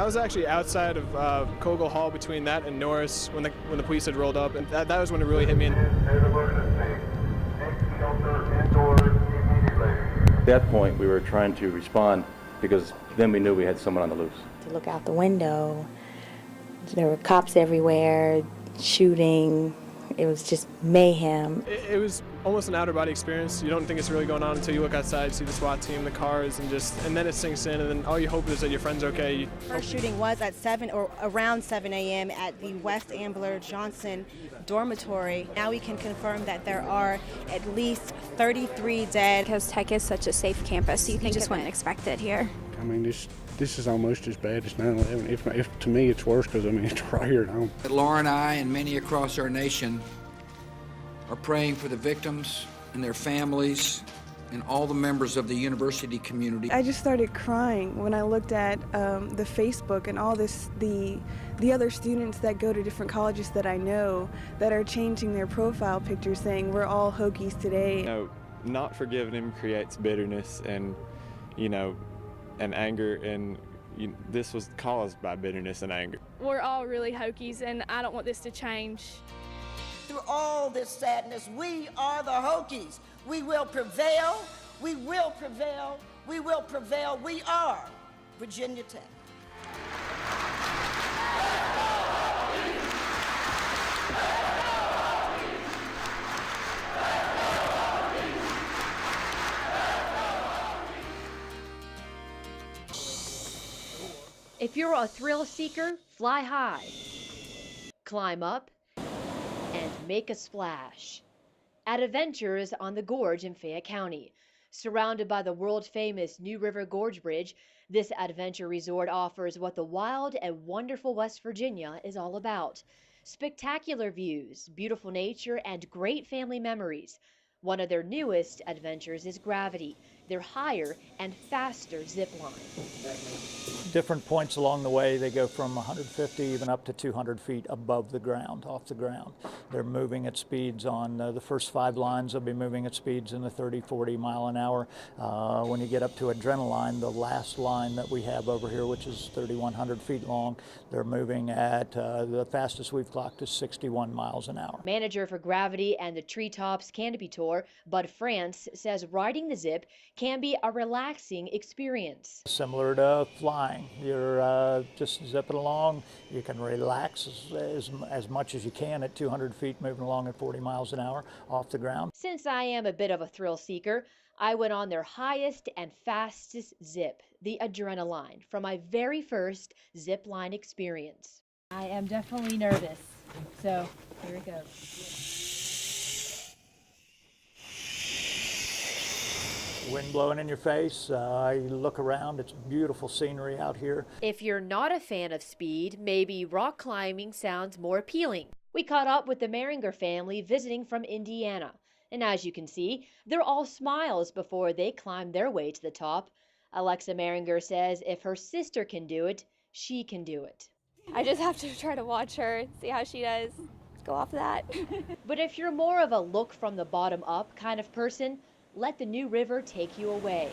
I was actually outside of Kogel Hall between that and Norris when the police had rolled up, and that was when it really hit me. At that point, we were trying to respond because then we knew we had someone on the loose. To look out the window, there were cops everywhere, shooting. It was just mayhem. It was almost an outer-body experience. You don't think it's really going on until you look outside, see the SWAT team, the cars, and then it sinks in, and then all you hope is that your friend's okay. First shooting was at 7 or around 7 a.m. at the West Ambler Johnson dormitory. Now we can confirm that there are at least 33 dead. Because Tech is such a safe campus, you just wouldn't expect it here. I mean, this is almost as bad as 9/11. If to me, it's worse because, I mean, it's right here at home. Laura and I and many across our nation are praying for the victims and their families and all the members of the university community. I just started crying when I looked at the Facebook and all the other students that go to different colleges that I know that are changing their profile pictures saying we're all Hokies today. You know, not forgiving him creates bitterness and, and anger, and this was caused by bitterness and anger. We're all really Hokies, and I don't want this to change. Through all this sadness, we are the Hokies. We will prevail. We will prevail. We will prevail. We are Virginia Tech. If you're a thrill seeker, fly high, climb up, and make a splash at Adventures on the Gorge in Fayette County. Surrounded by the world-famous New River Gorge Bridge, this adventure resort offers what the wild and wonderful West Virginia is all about. Spectacular views, beautiful nature, and great family memories. One of their newest adventures is Gravity, their higher and faster zip line. Different points along the way, they go from 150 even up to 200 feet above the ground, off the ground. They're moving at speeds on the first 5 lines, they'll be moving at speeds in the 30, 40 mile an hour. When you get up to Adrenaline, the last line that we have over here, which is 3,100 feet long, they're moving at the fastest we've clocked is 61 miles an hour. Manager for Gravity and the Treetops Canopy Tour, Bud France, says riding the zip can be a relaxing experience. Similar to flying, you're just zipping along. You can relax as much as you can at 200 feet, moving along at 40 miles an hour off the ground. Since I am a bit of a thrill seeker, I went on their highest and fastest zip, the Adrenaline, from my very first zip line experience. I am definitely nervous, so here it goes. Wind blowing in your face, you look around, it's beautiful scenery out here. If you're not a fan of speed, maybe rock climbing sounds more appealing. We caught up with the Maringer family visiting from Indiana, and as you can see, they're all smiles before they climb their way to the top. Alexa Maringer says if her sister can do it, she can do it. I just have to try to watch her, see how she does. Go off that. But if you're more of a look from the bottom up kind of person, let the New River take you away.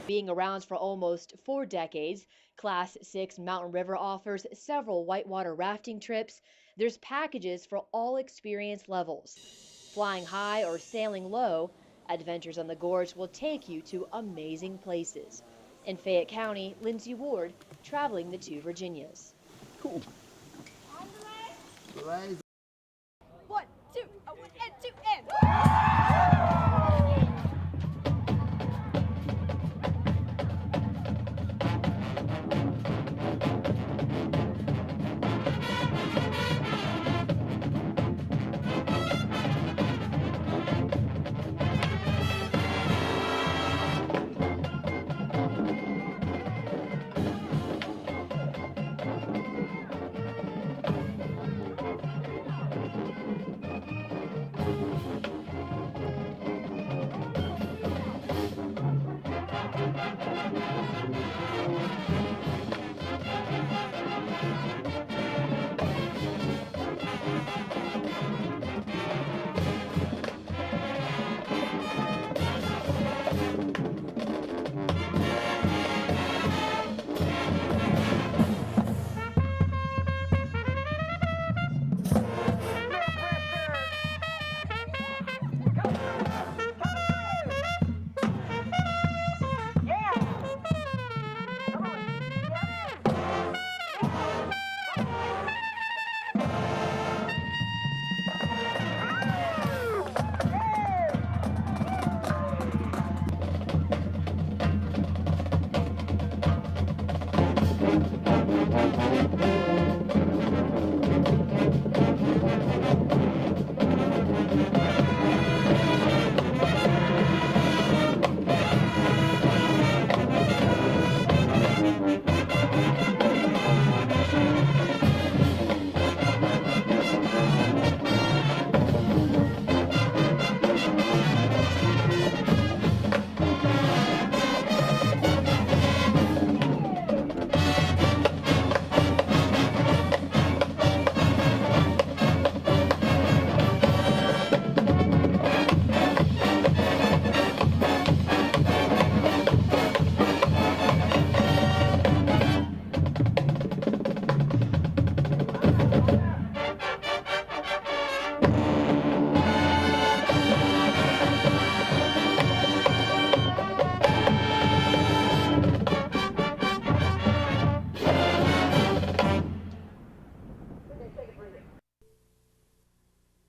Being around for almost 4 decades, Class 6 Mountain River offers several whitewater rafting trips. There's packages for all experience levels. Flying high or sailing low, Adventures on the Gorge will take you to amazing places. In Fayette County, Lindsay Ward, traveling the 2 Virginias. Cool. One, two, and.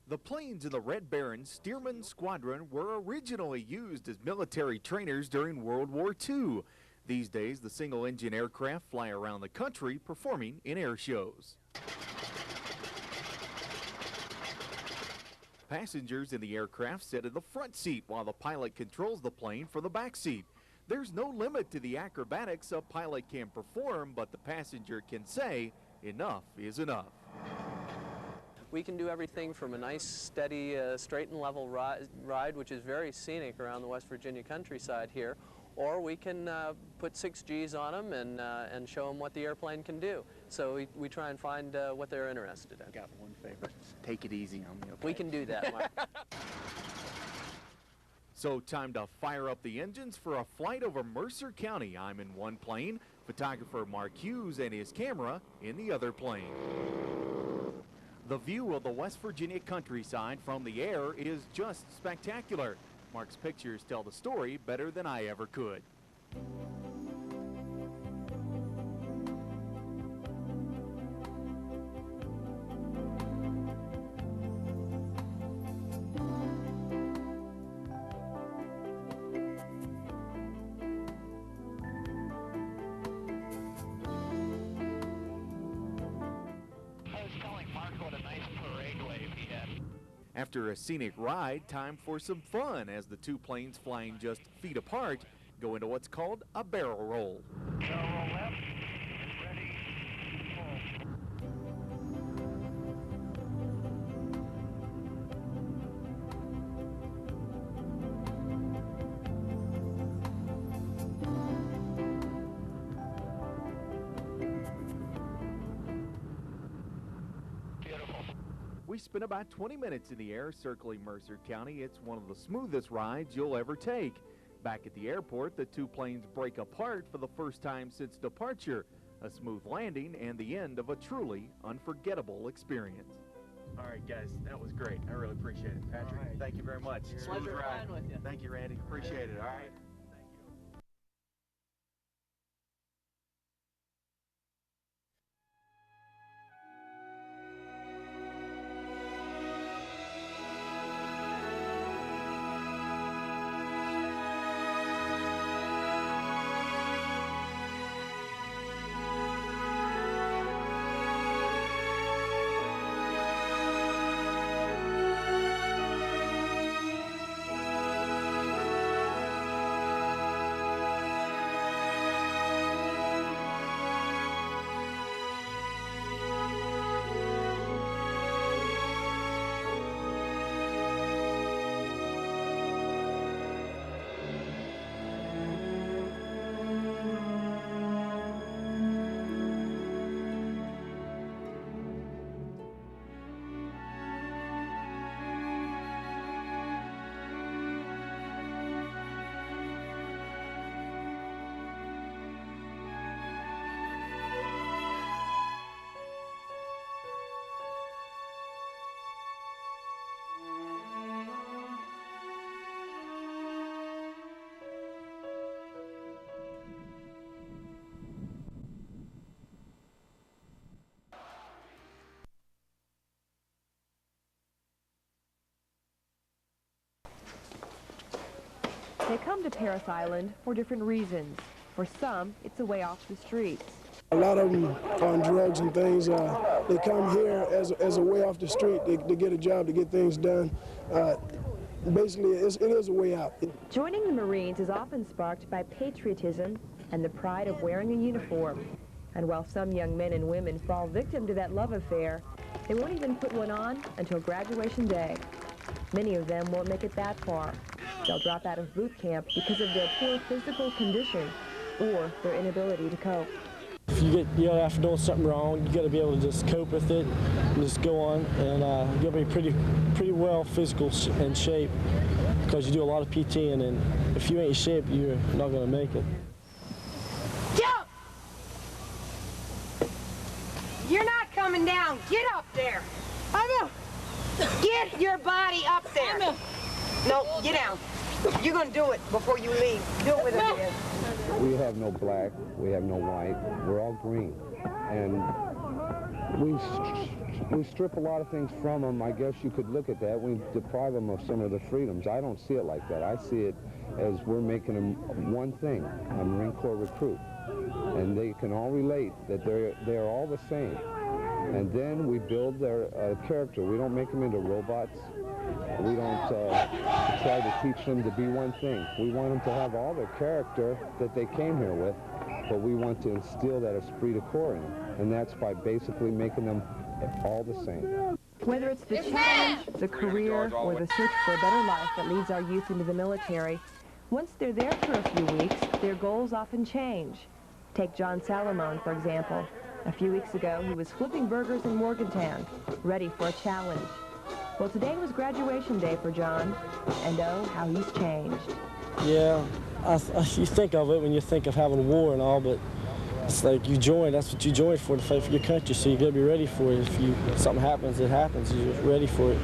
The planes in the Red Baron Stearman Squadron were originally used as military trainers during World War II. These days, the single-engine aircraft fly around the country performing in air shows. Passengers in the aircraft sit in the front seat while the pilot controls the plane from the back seat. There's no limit to the acrobatics a pilot can perform, but the passenger can say, enough is enough. We can do everything from a nice, steady, straight and level ride, which is very scenic around the West Virginia countryside here, or we can put 6 Gs on them and show them what the airplane can do. So we try and find what they're interested in. I got one favor. Take it easy on me, okay? We can do that, Mark. So time to fire up the engines for a flight over Mercer County. I'm in one plane, photographer Mark Hughes and his camera in the other plane. The view of the West Virginia countryside from the air is just spectacular. Mark's pictures tell the story better than I ever could. After a scenic ride, time for some fun as the two planes flying just feet apart go into what's called a barrel roll. Barrel roll left, ready, pull. We spent about 20 minutes in the air circling Mercer County. It's one of the smoothest rides you'll ever take. Back at the airport, the two planes break apart for the first time since departure. A smooth landing and the end of a truly unforgettable experience. All right, guys, that was great. I really appreciate it. Patrick, thank you very much. Pleasure flying with you. Thank you, Randy. Appreciate it. All right. They come to Parris Island for different reasons. For some, it's a way off the streets. A lot of them on drugs and things, they come here as a way off the street to get a job, to get things done. Basically, it is a way out. Joining the Marines is often sparked by patriotism and the pride of wearing a uniform. And while some young men and women fall victim to that love affair, they won't even put one on until graduation day. Many of them won't make it that far. They'll drop out of boot camp because of their poor physical condition or their inability to cope. If you get yelled after doing something wrong, you got to be able to just cope with it and just go on. And you got to be pretty well physical in shape because you do a lot of PTing, and if you ain't in shape, you're not going to make it. Jump! You're not coming down. Get up there. Get your body up there. No, get down. You're going to do it before you leave. Do it with a hand. We have no black, we have no white, we're all green. And we We strip a lot of things from them. I guess you could look at that. We deprive them of some of the freedoms. I don't see it like that. I see it as we're making them one thing, a Marine Corps recruit. And they can all relate that they're all the same. And then we build their character. We don't make them into robots. We don't try to teach them to be one thing. We want them to have all their character that they came here with, but we want to instill that esprit de corps in them. And that's by basically making them all the same. Whether it's the challenge, the career, or the search for a better life that leads our youth into the military, once they're there for a few weeks, their goals often change. Take John Salomon, for example. A few weeks ago, he was flipping burgers in Morgantown, ready for a challenge. Well, today was graduation day for John, and oh, how he's changed. Yeah, you think of it when you think of having war and all, but it's like you join, that's what you join for, to fight for your country, so you got to be ready for it. If something happens, it happens. You're ready for it.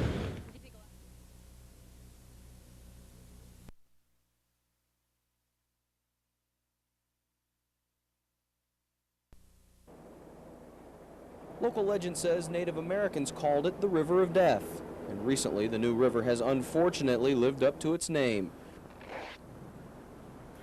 Local legend says Native Americans called it the River of Death, and recently the new river has unfortunately lived up to its name.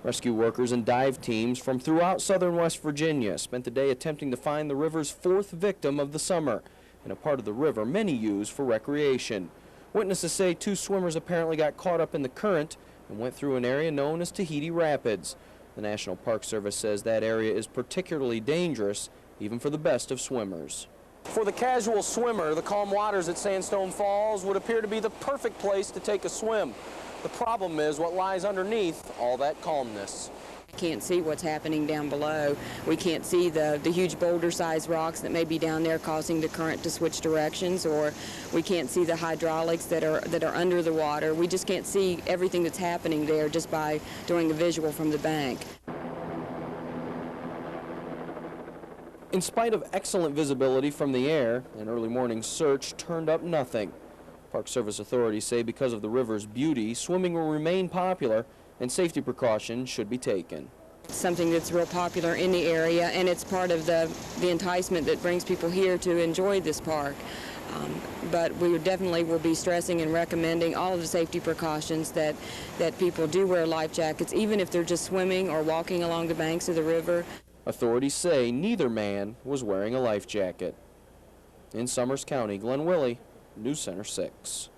Rescue workers and dive teams from throughout southern West Virginia spent the day attempting to find the river's fourth victim of the summer, in a part of the river many use for recreation. Witnesses say 2 swimmers apparently got caught up in the current and went through an area known as Tahiti Rapids. The National Park Service says that area is particularly dangerous, even for the best of swimmers. For the casual swimmer, the calm waters at Sandstone Falls would appear to be the perfect place to take a swim. The problem is what lies underneath all that calmness. Can't see what's happening down below. We can't see the huge boulder-sized rocks that may be down there causing the current to switch directions, or we can't see the hydraulics that are under the water. We just can't see everything that's happening there just by doing a visual from the bank. In spite of excellent visibility from the air, an early morning search turned up nothing. Park Service authorities say because of the river's beauty, swimming will remain popular and safety precautions should be taken. It's something that's real popular in the area, and it's part of the enticement that brings people here to enjoy this park. But we definitely will be stressing and recommending all of the safety precautions that people do wear life jackets, even if they're just swimming or walking along the banks of the river. Authorities say neither man was wearing a life jacket. In Summers County, Glenn Willey, News Center 6.